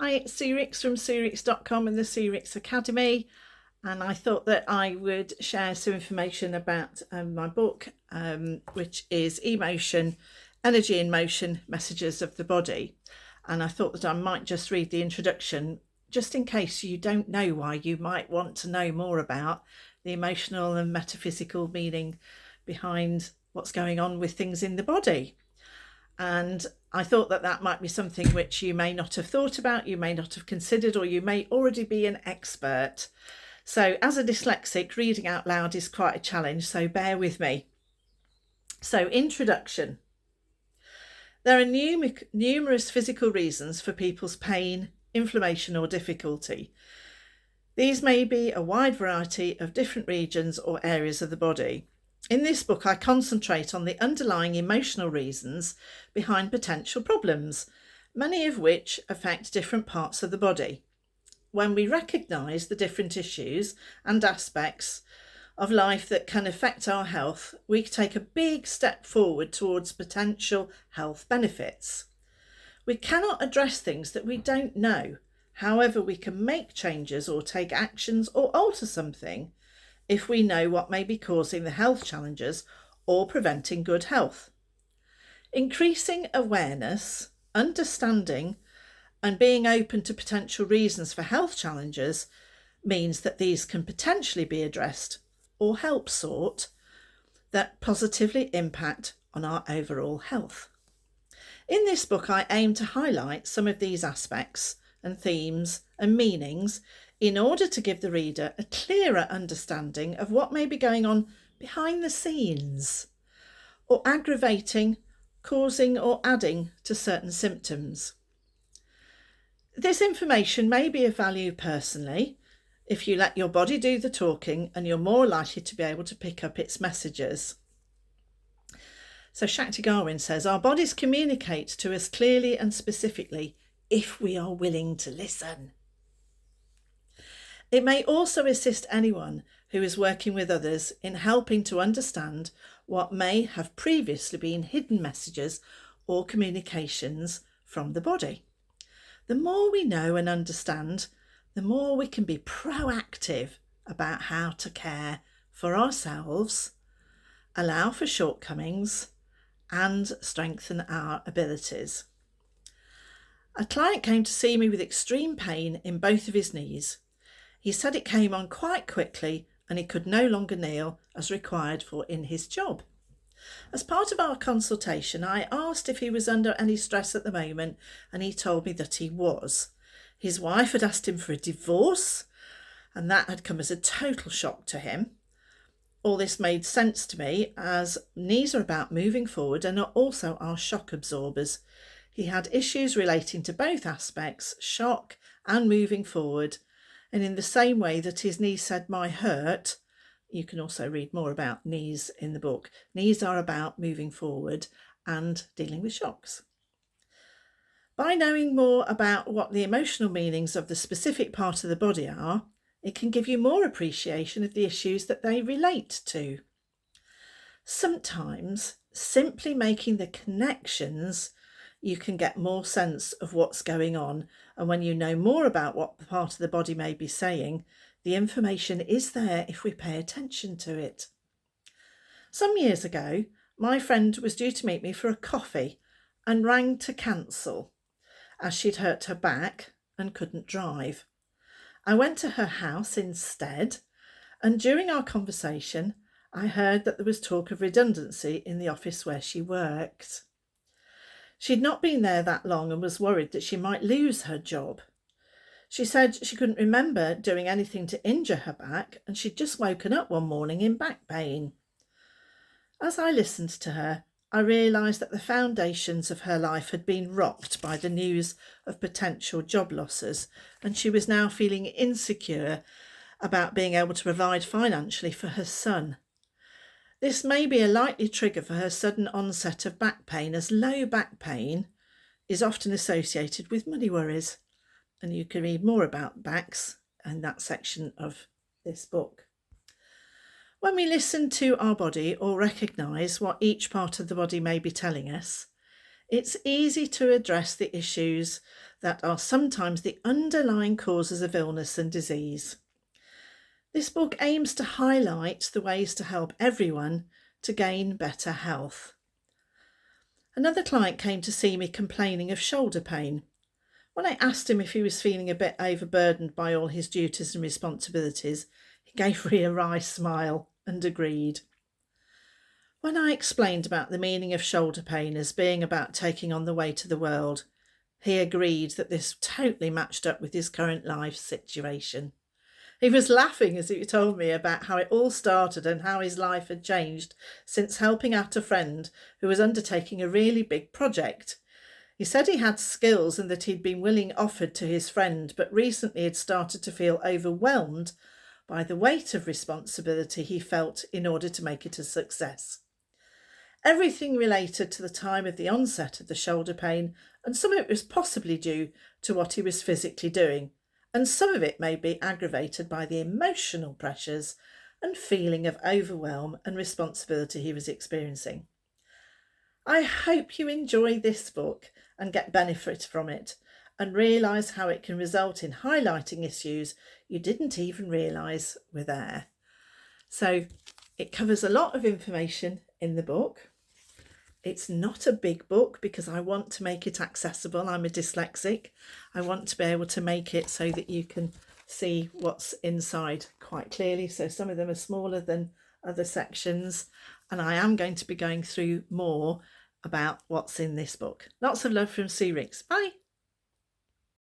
Hi, it's Surix from Surix.com and the Surix Academy, and I thought that I would share some information about my book, which is Emotion, Energy in Motion, Messages of the Body. And I thought that I might just read the introduction, just in case you don't know why you might want to know more about the emotional and metaphysical meaning behind what's going on with things in the body. And I thought that that might be something which you may not have thought about, you may not have considered, or you may already be an expert. So as a dyslexic, reading out loud is quite a challenge, so bear with me. So, introduction. There are numerous physical reasons for people's pain, inflammation, or difficulty. These may be a wide variety of different regions or areas of the body. In this book, I concentrate on the underlying emotional reasons behind potential problems, many of which affect different parts of the body. When we recognise the different issues and aspects of life that can affect our health, we take a big step forward towards potential health benefits. We cannot address things that we don't know. However, we can make changes or take actions or alter something if we know what may be causing the health challenges or preventing good health. Increasing awareness, understanding, and being open to potential reasons for health challenges means that these can potentially be addressed or help sort that positively impact on our overall health. In this book, I aim to highlight some of these aspects and themes and meanings in order to give the reader a clearer understanding of what may be going on behind the scenes, or aggravating, causing, or adding to certain symptoms. This information may be of value personally if you let your body do the talking, and you're more likely to be able to pick up its messages. So Shakti Gawain says, our bodies communicate to us clearly and specifically if we are willing to listen. It may also assist anyone who is working with others in helping to understand what may have previously been hidden messages or communications from the body. The more we know and understand, the more we can be proactive about how to care for ourselves, allow for shortcomings, and strengthen our abilities. A client came to see me with extreme pain in both of his knees. He said it came on quite quickly and he could no longer kneel as required for in his job. As part of our consultation, I asked if he was under any stress at the moment, and he told me that he was. His wife had asked him for a divorce, and that had come as a total shock to him. All this made sense to me, as knees are about moving forward and are also our shock absorbers. He had issues relating to both aspects, shock and moving forward. And in the same way that his knee said, my hurt, you can also read more about knees in the book. Knees are about moving forward and dealing with shocks. By knowing more about what the emotional meanings of the specific part of the body are, it can give you more appreciation of the issues that they relate to. Sometimes simply making the connections, you can get more sense of what's going on. And when you know more about what the part of the body may be saying, the information is there if we pay attention to it. Some years ago, my friend was due to meet me for a coffee and rang to cancel as she'd hurt her back and couldn't drive. I went to her house instead, and during our conversation, I heard that there was talk of redundancy in the office where she worked. She'd not been there that long and was worried that she might lose her job. She said she couldn't remember doing anything to injure her back, and she'd just woken up one morning in back pain. As I listened to her, I realised that the foundations of her life had been rocked by the news of potential job losses, and she was now feeling insecure about being able to provide financially for her son. This may be a likely trigger for her sudden onset of back pain, as low back pain is often associated with money worries. And you can read more about backs in that section of this book. When we listen to our body or recognise what each part of the body may be telling us, It's easy to address the issues that are sometimes the underlying causes of illness and disease. This book aims to highlight the ways to help everyone to gain better health. Another client came to see me complaining of shoulder pain. When I asked him if he was feeling a bit overburdened by all his duties and responsibilities, he gave me a wry smile and agreed. When I explained about the meaning of shoulder pain as being about taking on the weight of the world, he agreed that this totally matched up with his current life situation. He was laughing as he told me about how it all started and how his life had changed since helping out a friend who was undertaking a really big project. He said he had skills and that he'd been willing offered to his friend, but recently had started to feel overwhelmed by the weight of responsibility he felt in order to make it a success. Everything related to the time of the onset of the shoulder pain, and some of it was possibly due to what he was physically doing, and some of it may be aggravated by the emotional pressures and feeling of overwhelm and responsibility he was experiencing. I hope you enjoy this book and get benefit from it and realise how it can result in highlighting issues you didn't even realise were there. So it covers a lot of information in the book. It's not a big book because I want to make it accessible. I'm a dyslexic. I want to be able to make it so that you can see what's inside quite clearly. So some of them are smaller than other sections, and I am going to be going through more about what's in this book. Lots of love from Sue Ricks. Bye.